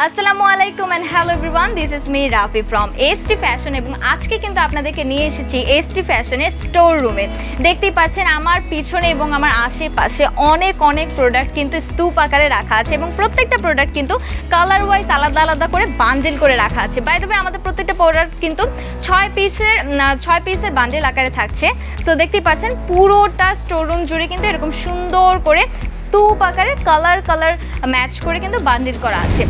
আসসালামু আলাইকুম and hello everyone, this is me Rafi from ST fashion. এবং আজকে কিন্তু আপনাদেরকে নিয়ে এসেছি এসটি ফ্যাশনের স্টোর রুমে। দেখতেই পাচ্ছেন আমার পিছনে এবং আমার আশেপাশে অনেক প্রোডাক্ট কিন্তু স্তূপ আকারে রাখা আছে এবং প্রত্যেকটা প্রোডাক্ট কিন্তু কালার ওয়াইজ আলাদা আলাদা করে বান্ডেল করে রাখা আছে। বাই দ্য ওয়ে আমাদের প্রত্যেকটা প্রোডাক্ট কিন্তু 6 পিসের বান্ডেল আকারে থাকছে। সো দেখতেই পাচ্ছেন পুরোটা স্টোর রুম জুড়ে কিন্তু এরকম সুন্দর করে স্তূপ আকারে কালার ম্যাচ করে কিন্তু বান্ডেল করা আছে।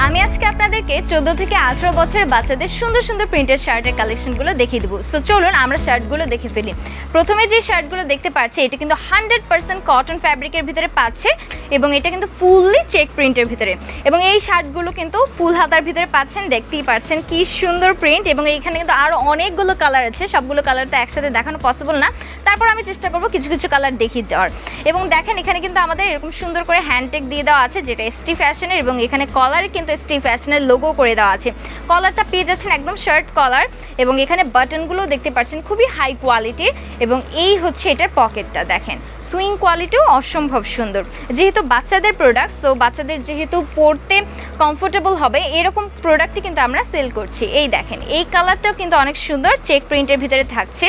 আমি আজকে আপনাদেরকে 14 থেকে 18 বছরের বাচ্চাদের সুন্দর প্রিন্টেড শার্টের কালেকশনগুলো দেখিয়ে দেবো। সো চলুন আমরা শার্টগুলো দেখে ফেলি। প্রথমে যে শার্টগুলো দেখতে পাচ্ছি এটা কিন্তু 100% কটন ফ্যাব্রিকের ভিতরে পাচ্ছে এবং এটা কিন্তু ফুললি চেক প্রিন্টের ভিতরে, এবং এই শার্টগুলো কিন্তু ফুল হাতার ভিতরে পাচ্ছেন। দেখতেই পাচ্ছেন কি সুন্দর প্রিন্ট, এবং এইখানে কিন্তু আরও অনেকগুলো কালার আছে। সবগুলো কালার তো একসাথে দেখানো পসিবল না, তারপর আমি চেষ্টা করবো কিছু কালার দেখিয়ে দেওয়ার। এবং দেখেন এখানে কিন্তু আমাদের এরকম সুন্দর করে হ্যান্ডটেক দিয়ে দেওয়া আছে যেটা এসটি ফ্যাশনের, এবং এখানে কলারে কিন্তু এসটি ফ্যাশনের লোগো করে দেওয়া আছে। কলারটা পেয়ে যাচ্ছেন একদম শার্ট কলার, এবং এখানে বাটনগুলো দেখতে পাচ্ছেন খুবই হাই কোয়ালিটির, এবং এই হচ্ছে এটার পকেটটা দেখেন সুইং কোয়ালিটিও অসম্ভব সুন্দর। যেহেতু বাচ্চাদের প্রোডাক্ট, সো বাচ্চাদের যেহেতু পরতে কমফোর্টেবল হবে এরকম প্রোডাক্টই কিন্তু আমরা সেল করছি। এই দেখেন এই কালারটাও কিন্তু অনেক সুন্দর চেক প্রিন্টের ভিতরে থাকছে।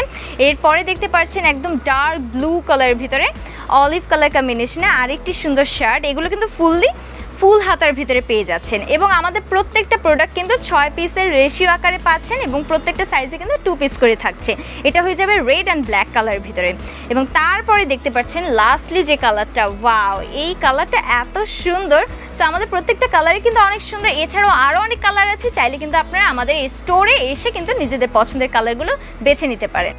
এরপরে দেখতে পাচ্ছেন একদম ডার্ক ব্লু কালারের ভিতরে অলিভ কালার কম্বিনেশনে আরেকটি সুন্দর শার্ট। এগুলো কিন্তু ফুল হাতার ভিতরে পেয়ে যাচ্ছেন, এবং আমাদের প্রত্যেকটা প্রোডাক্ট কিন্তু 6 পিসের রেশিও আকারে পাচ্ছেন, এবং প্রত্যেকটা সাইজে কিন্তু 2 পিস করে থাকছে। এটা হয়ে যাবে রেড অ্যান্ড ব্ল্যাক কালারের ভিতরে। এবং তারপরে দেখতে পাচ্ছেন লাস্টলি যে কালারটা, ওয়াও এই কালারটা এত সুন্দর। সো আমাদের প্রত্যেকটা কালারই কিন্তু অনেক সুন্দর। এছাড়াও আরও অনেক কালার আছে, চাইলে কিন্তু আপনারা আমাদের এই স্টোরে এসে কিন্তু নিজেদের পছন্দের কালারগুলো বেছে নিতে পারেন।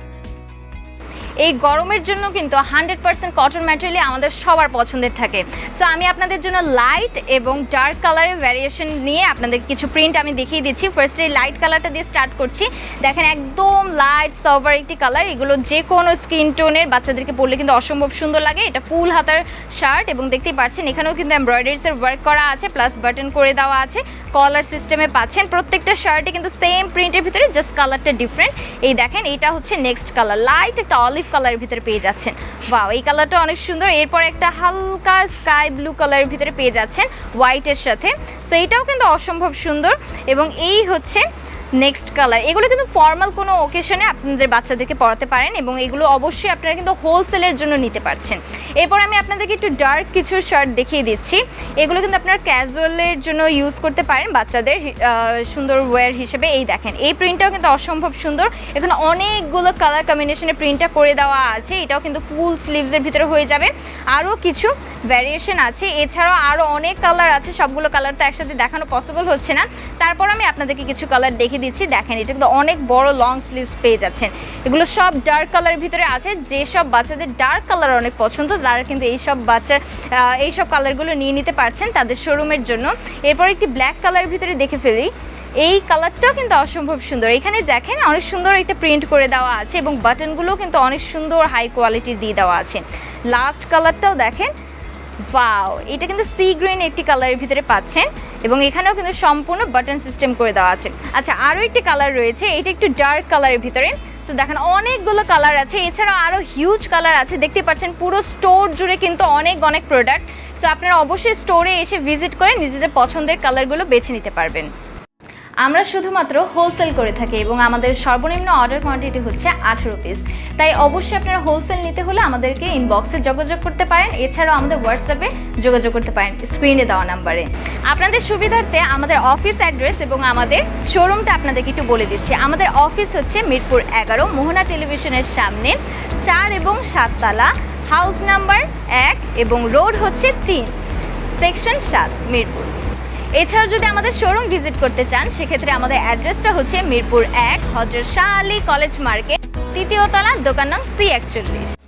এই গরমের জন্য কিন্তু 100% কটন ম্যাটেরিয়াল আমাদের সবার পছন্দের থাকে। সো আমি আপনাদের জন্য লাইট এবং ডার্ক কালারের ভ্যারিয়েশন নিয়ে আপনাদের কিছু প্রিন্ট আমি দেখিয়ে দিচ্ছি। ফার্স্টে লাইট কালারটা দিয়ে স্টার্ট করছি। দেখেন একদম লাইট সবার একটি কালার, এগুলো যে কোনো স্কিন টোনের বাচ্চাদেরকে পরলে কিন্তু অসম্ভব সুন্দর লাগে। এটা ফুল হাতার শার্ট, এবং দেখতেই পাচ্ছেন এখানেও কিন্তু এমব্রয়ডারিসের ওয়ার্ক করা আছে, প্লাস বাটন করে দেওয়া আছে, কলার সিস্টেমে পাচ্ছেন। প্রত্যেকটা শার্টে কিন্তু সেম প্রিন্টের ভিতরে, জাস্ট কালারটা ডিফারেন্ট। এই দেখেন এটা হচ্ছে নেক্সট কালার, লাইট একটা অলিভ কালারের ভিতরে পেয়ে যাচ্ছেন। ওয়াও এই কালারটা অনেক সুন্দর। এরপর একটা হালকা স্কাই ব্লু কালারের ভিতরে পেয়ে যাচ্ছেন হোয়াইটের সাথে। সো এটাও কিন্তু অসম্ভব সুন্দর, এবং এই হচ্ছে নেক্সট কালার। এগুলো কিন্তু ফর্মাল কোনো ওকেশনে আপনাদের বাচ্চাদেরকে পরাতে পারেন, এবং এগুলো অবশ্যই আপনারা কিন্তু হোলসেলের জন্য নিতে পারছেন। এরপর আমি আপনাদেরকে একটু ডার্ক কিছু শার্ট দেখিয়ে দিচ্ছি। এগুলো কিন্তু আপনারা ক্যাজুয়ালের জন্য ইউজ করতে পারেন বাচ্চাদের সুন্দর ওয়্যার হিসেবে। এই দেখেন এই প্রিন্টটাও কিন্তু অসম্ভব সুন্দর। এখানে অনেকগুলো কালার কম্বিনেশনে প্রিন্টটা করে দেওয়া আছে। এটাও কিন্তু ফুল স্লিভসের ভিতরে হয়ে যাবে। আরও কিছু ভ্যারিয়েশন আছে, এছাড়াও আরও অনেক কালার আছে। সবগুলো কালার তো একসাথে দেখানো পসিবল হচ্ছে না, তারপর আমি আপনাদেরকে কিছু কালার দেখিয়ে দিচ্ছি। দেখেন এটা কিন্তু অনেক বড় লং স্লিভস পেয়ে যাচ্ছেন। এগুলো সব ডার্ক কালারের ভিতরে আছে। যেসব বাচ্চাদের ডার্ক কালার অনেক পছন্দ তারা কিন্তু এইসব কালারগুলো নিয়ে নিতে পারছেন তাদের শোরুমের জন্য। এরপর একটি ব্ল্যাক কালারের ভিতরে দেখে ফেলি। এই কালারটাও কিন্তু অসম্ভব সুন্দর। এখানে দেখেন অনেক সুন্দর একটা প্রিন্ট করে দেওয়া আছে, এবং বাটনগুলোও কিন্তু অনেক সুন্দর হাই কোয়ালিটির দিয়ে দেওয়া আছে। লাস্ট কালারটাও দেখেন, ওয়াও এটা কিন্তু সি গ্রিন একটি কালারের ভিতরে পাচ্ছেন, এবং এখানেও কিন্তু সম্পূর্ণ বাটন সিস্টেম করে দেওয়া আছে। আচ্ছা আরও একটি কালার রয়েছে, এটা একটু ডার্ক কালারের ভিতরে। সো দেখেন অনেকগুলো কালার আছে, এছাড়াও আরও হিউজ কালার আছে। দেখতে পাচ্ছেন পুরো স্টোর জুড়ে কিন্তু অনেক প্রোডাক্ট। সো আপনারা অবশ্যই স্টোরে এসে ভিজিট করে নিজেদের পছন্দের কালারগুলো বেছে নিতে পারবেন। আমরা শুধুমাত্র হোলসেল করে থাকি, এবং আমাদের সর্বনিম্ন অর্ডার কোয়ান্টিটি হচ্ছে 18 পিস। তাই অবশ্যই আপনারা হোলসেল নিতে হলে আমাদেরকে ইনবক্সে যোগাযোগ করতে পারেন, এছাড়াও আমাদের হোয়াটসঅ্যাপে যোগাযোগ করতে পারেন স্ক্রিনে দেওয়া নাম্বারে। আপনাদের সুবিধার্থে আমাদের অফিস অ্যাড্রেস এবং আমাদের শোরুমটা আপনাদেরকে একটু বলে দিচ্ছি। আমাদের অফিস হচ্ছে মিরপুর 11 মোহনা টেলিভিশনের সামনে 4 এবং 7 তলা, হাউস নাম্বার 1 এবং রোড হচ্ছে 3, সেকশন 7 মিরপুর। এছাড়াও যদি আমাদের শোরুম ভিজিট করতে চান সেক্ষেত্রে আমাদের অ্যাড্রেসটা হচ্ছে মিরপুর 1 হযরত শাহ আলী কলেজ মার্কেট, 3য় তলা, দোকান নং C41।